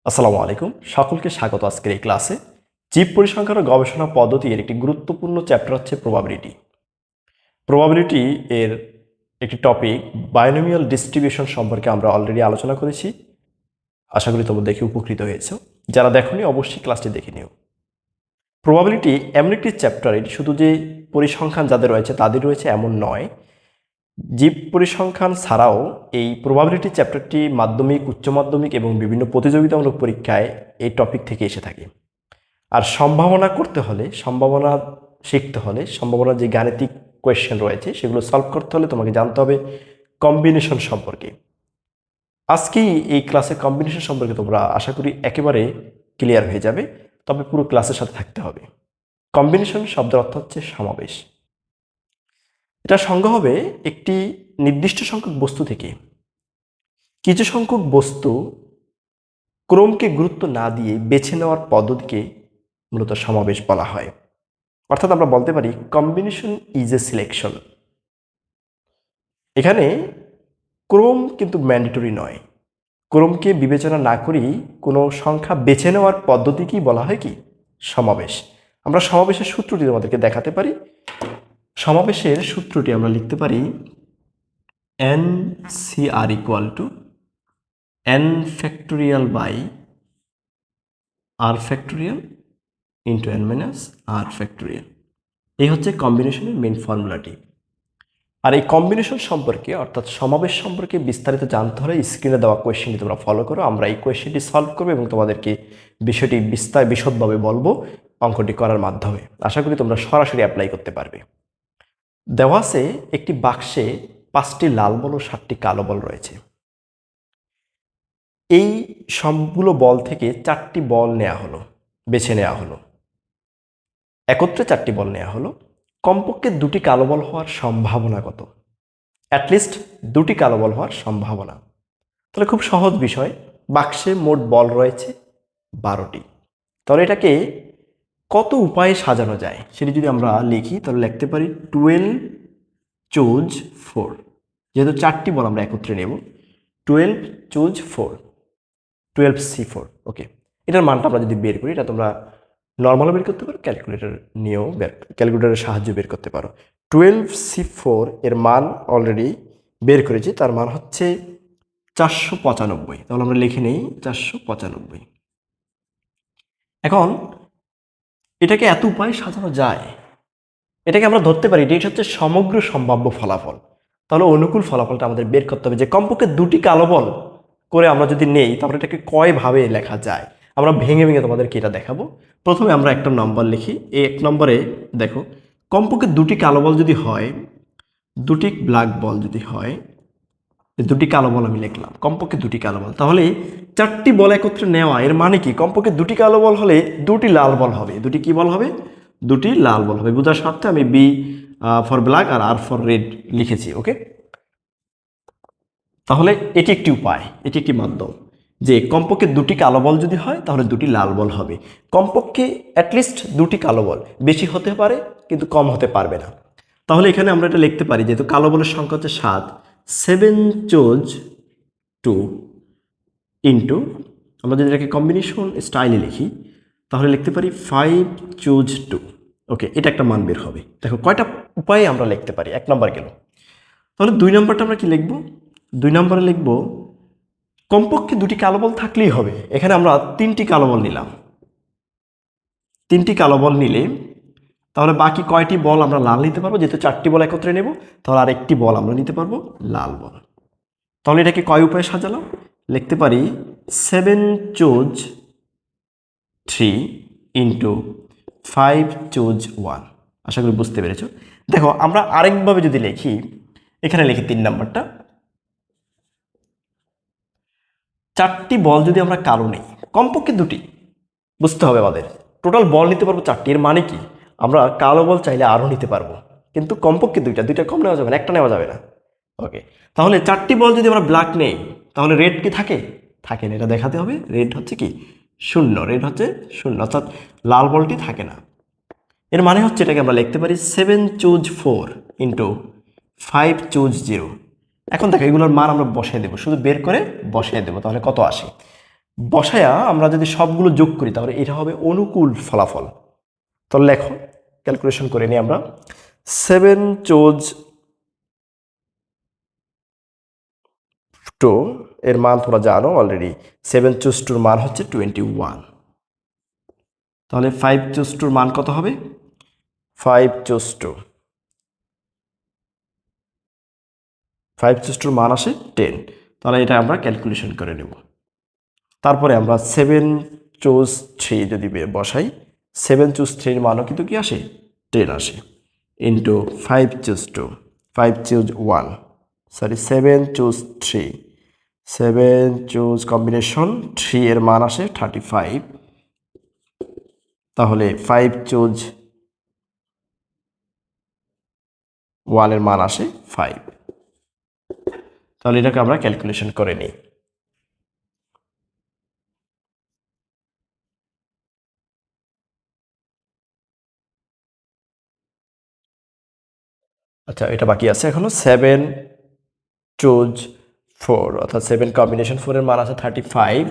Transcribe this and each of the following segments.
আসসালামু আলাইকুম, সকলকে স্বাগত আজকের এই ক্লাসে। জীব পরিসংখ্যান ও গবেষণা পদ্ধতির একটি গুরুত্বপূর্ণ চ্যাপ্টার হচ্ছে প্রবাবিলিটি। প্রবাবিলিটি এর একটি টপিক বায়োনোমিয়াল ডিস্ট্রিবিউশন সম্পর্কে আমরা অলরেডি আলোচনা করেছি। আশা করি তোমরা দেখে উপকৃত হয়েছো। যারা দেখোনি অবশ্যই ক্লাসটি দেখে নিও। প্রবাবিলিটি এমন একটি চ্যাপ্টার, এটি শুধু যে পরিসংখ্যান যাদের রয়েছে তাদের রয়েছে এমন নয়। জীব পরিসংখ্যান ছাড়াও এই প্রবাবিলিটি চ্যাপ্টারটি মাধ্যমিক, উচ্চ মাধ্যমিক এবং বিভিন্ন প্রতিযোগিতামূলক পরীক্ষায় এই টপিক থেকে এসে থাকে। আর সম্ভাবনা করতে হলে, সম্ভাবনা শিখতে হলে, সম্ভাবনার যে গাণিতিক কোয়েশ্চেন রয়েছে সেগুলো সলভ করতে হলে তোমাকে জানতে হবে কম্বিনেশন সম্পর্কে। আজকেই এই ক্লাসে কম্বিনেশন সম্পর্কে তোমরা আশা করি একেবারে ক্লিয়ার হয়ে যাবে, তবে পুরো ক্লাসের সাথে থাকতে হবে। কম্বিনেশন শব্দের অর্থ হচ্ছে সমাবেশ। এটা সংজ্ঞা হবে একটি নির্দিষ্ট সংখ্যক বস্তু থেকে কিছু সংখ্যক বস্তু ক্রমকে গুরুত্ব না দিয়ে বেছে নেওয়ার পদ্ধতিকে মূলত সমাবেশ বলা হয়। অর্থাৎ আমরা বলতে পারি কম্বিনেশন ইজ এ সিলেকশন। এখানে ক্রম কিন্তু ম্যান্ডেটরি নয়। ক্রমকে বিবেচনা না করেই কোনো সংখ্যা বেছে নেওয়ার পদ্ধতিকেই বলা হয় কি? সমাবেশ। আমরা সমাবেশের সূত্রটি তোমাদেরকে দেখাতে পারি। সমাবেশের সূত্রটি আমরা লিখতে পারি NCR equal to n factorial by r factorial into n minus r factorial. এই হচ্ছে কম্বিনেশনের মেন ফর্মুলাটি। আর এই কম্বিনেশন সম্পর্কে অর্থাৎ সমাবেশ সম্পর্কে বিস্তারিত জানতে হলে স্ক্রিনে দেওয়া কোয়েশ্চেনটি তোমরা ফলো করো। আমরা এই কোয়েশ্চেনটি সলভ করবো এবং তোমাদেরকে বিষয়টি বিশদভাবে বলবো অঙ্কটি করার মাধ্যমে। আশা করি তোমরা সরাসরি অ্যাপ্লাই করতে পারবে। দেওয়া আছে একটি বাক্সে 5টি লাল বল ও 7টি কালো বল রয়েছে। এই সবগুলো বল থেকে 4টি বল বেছে নেওয়া হলো। একত্রে 4টি বল নেওয়া হলো। কমপক্ষে 2টি কালো বল হওয়ার সম্ভাবনা কত? অ্যাটলিস্ট 2টি কালো বল হওয়ার সম্ভাবনা। তাহলে খুব সহজ বিষয়, বাক্সে মোট বল রয়েছে 12টি। তাহলে এটাকে কত উপায়ে সাজানো যায় সেটি যদি আমরা লিখি তাহলে লিখতে পারি 12 চুজ 4। যেহেতু 4টি বল আমরা একত্রে নেব, 12 চুজ 4, 12C4। ওকে, এটার মানটা আমরা যদি বের করি, এটা তোমরা নর্মালও বের করতে পারো, ক্যালকুলেটর নিয়েও ক্যালকুলেটরের সাহায্যে বের করতে পারো। 12C4 এর মান অলরেডি বের করেছি, তার মান হচ্ছে 495। তাহলে আমরা লিখে নেই 495। এখন এটাকে এত উপায়ে সাজানো যায়, এটাকে আমরা ধরতে পারি এটি হচ্ছে সমগ্র সম্ভাব্য ফলাফল। তাহলে অনুকূল ফলাফলটা আমাদের বের করতে হবে যে কমপক্ষে 2টি কালো বল করে আমরা যদি নেই তাহলে এটাকে কয়ভাবে লেখা যায়। আমরা ভেঙে ভেঙে তোমাদেরকে এটা দেখাবো। প্রথমে আমরা একটা নম্বর লিখি। এই 1 নম্বরে দেখো, কমপক্ষে 2টি কালো বল যদি হয়, 2টি ব্ল্যাক বল যদি হয়, 2টি কালো বল আমি লিখলাম, কমপক্ষে 2টি কালো বল। তাহলে 4টি বল একত্রে নেওয়া এর মানে কি? কমপক্ষে 2টি কালো বল হলে 2টি লাল বল হবে। 2টি কি বল হবে? 2টি লাল বল হবে। বোঝার স্বার্থে আমি B ফর ব্ল্যাক আর R ফর রেড লিখেছি। ওকে, তাহলে এটি একটি উপায়, এটি একটি মাধ্যম যে কমপক্ষে 2টি কালো বল যদি হয় তাহলে 2টি লাল বল হবে। কমপক্ষে অ্যাটলিস্ট 2টি কালো বল, বেশি হতে পারে কিন্তু কম হতে পারবে না। তাহলে এখানে আমরা এটা লিখতে পারি, যেহেতু কালো বলের সংখ্যা হচ্ছে 7, 7 চুজ 2 ইন্টু, আমরা যদি এটাকে কম্বিনেশন স্টাইলে লিখি তাহলে লিখতে পারি 5 চুজ 2। ওকে, এটা একটা মান বের হবে। দেখো কয়টা উপায়ে আমরা লিখতে পারি। 1 নম্বর গেল। তাহলে 2 নম্বরটা আমরা কি লিখব? 2 নম্বরে লিখব কমপক্ষে 2টি কালো বল থাকলেই হবে। এখানে আমরা 3টি কালো বল নিলাম। 3টি কালো বল নিলে তাহলে বাকি কয়টি বল আমরা লাল নিতে পারবো? যেহেতু 4টি বল একত্রে নেব, তাহলে আরেকটি বল আমরা নিতে পারবো লাল বল। তাহলে এটাকে কয় উপায়ে সাজালাম? লিখতে পারি 7 চুজ 3 ইন্টু 5 চুজ 1। আশা করি বুঝতে পেরেছ। দেখো আমরা আরেকভাবে যদি লিখি, এখানে লিখি 3 নম্বরটা, 4টি বল যদি আমরা কালো নেই, কমপক্ষে 2টি, বুঝতে হবে আমাদের টোটাল বল নিতে পারবো 4টি। এর মানে কি? আমরা কালো বল চাইলে আরও নিতে পারবো, কিন্তু কমপক্ষে 2টা কম নেওয়া যাবে না, একটা নেওয়া যাবে না। ওকে, তাহলে 4টি বল যদি আমরা ব্ল্যাক নেই তাহলে রেড কি থাকে? থাকে না, এটা দেখাতে হবে। রেড হচ্ছে কি? 0। রেড হচ্ছে 0, অর্থাৎ লাল বলটি থাকে না। এর মানে হচ্ছে এটাকে আমরা লিখতে পারি 7 চুজ 4 ইন্টু 5 চুজ 0। এখন দেখো এগুলোর মান আমরা বসিয়ে দেবো, শুধু বের করে বসিয়ে দেবো, তাহলে কত আসে? বসায়া আমরা যদি সবগুলো যোগ করি তাহলে এটা হবে অনুকূল ফলাফল। তাহলে লেখো, ক্যালকুলেশন করে নিই আমরা। 7 চোজ 2 এর মান তোমরা জানো অলরেডি, 7 চোজ 2 মান হচ্ছে 21। তাহলে 5 চোজ 2 মান কত হবে? 5 চোজ 2 মান আসে 10। তাহলে এটা আমরা ক্যালকুলেশন করে নেব। তারপরে আমরা 7 চোজ 3 যদি বসাই, 7 চোজ 3 এর মানও কিন্তু কি আসে? 10 আসে, into 5 choose 2, 5 choose 1, sorry 7 choose 3, 7 choose combination 3 এর মান আসে 35। তাহলে 5 চোজ 1 এর মান আসে 5। তাহলে এটাকে আমরা ক্যালকুলেশন করে নিই। আচ্ছা, এটা বাকি আছে এখনো। 7 চোজ 4 অর্থাৎ 7 কম্বিনেশন 4 এর মান আছে 35,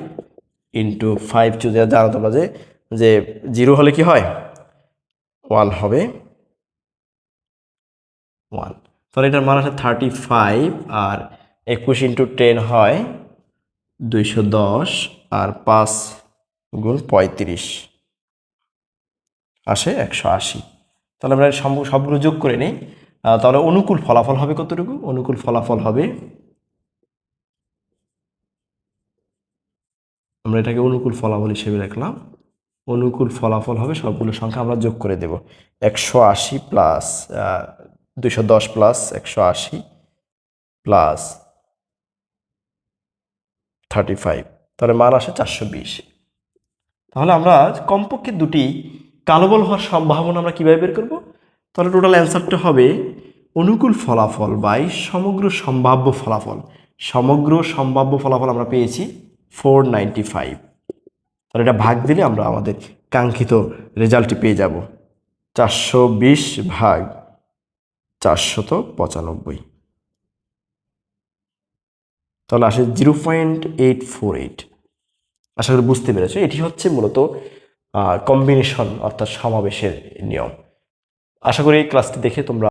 ইন্টু 5 চোজ, জানো তোমরা যে যে 0 হলে কি হয়? 1 হবে, 1। তাহলে এটার মান আছে 35, আর 21 ইন্টু 10 হয় 210, আর 5 গুণ 35 আসে 180। তাহলে আমরা সবগুলো যোগ করে নিই। তাহলে অনুকূল ফলাফল হবে কতটুকু? অনুকূল ফলাফল হবে, আমরা এটাকে অনুকূল ফলাফল হিসেবে রাখলাম। অনুকূল ফলাফল হবে, সবগুলো সংখ্যা আমরা যোগ করে দেব। 180 প্লাস 210 প্লাস 180 প্লাস 35, তাহলে মান আসে 420। তাহলে আমরা কমপক্ষে দুটি কালো বল হওয়ার সম্ভাবনা আমরা কীভাবে বের করব? তাহলে টোটাল অ্যান্সারটা হবে অনুকূল ফলাফল বাই সমগ্র সম্ভাব্য ফলাফল। সমগ্র সম্ভাব্য ফলাফল আমরা পেয়েছি 495। তাহলে এটা ভাগ দিলে আমরা আমাদের কাঙ্ক্ষিত রেজাল্টটি পেয়ে যাব, 420 ভাগ 495। তাহলে আসে 0.848। আশা করি বুঝতে পেরেছো। এটি হচ্ছে মূলত কম্বিনেশন অর্থাৎ সমাবেশের নিয়ম। আশা করি এই ক্লাসটি দেখে তোমরা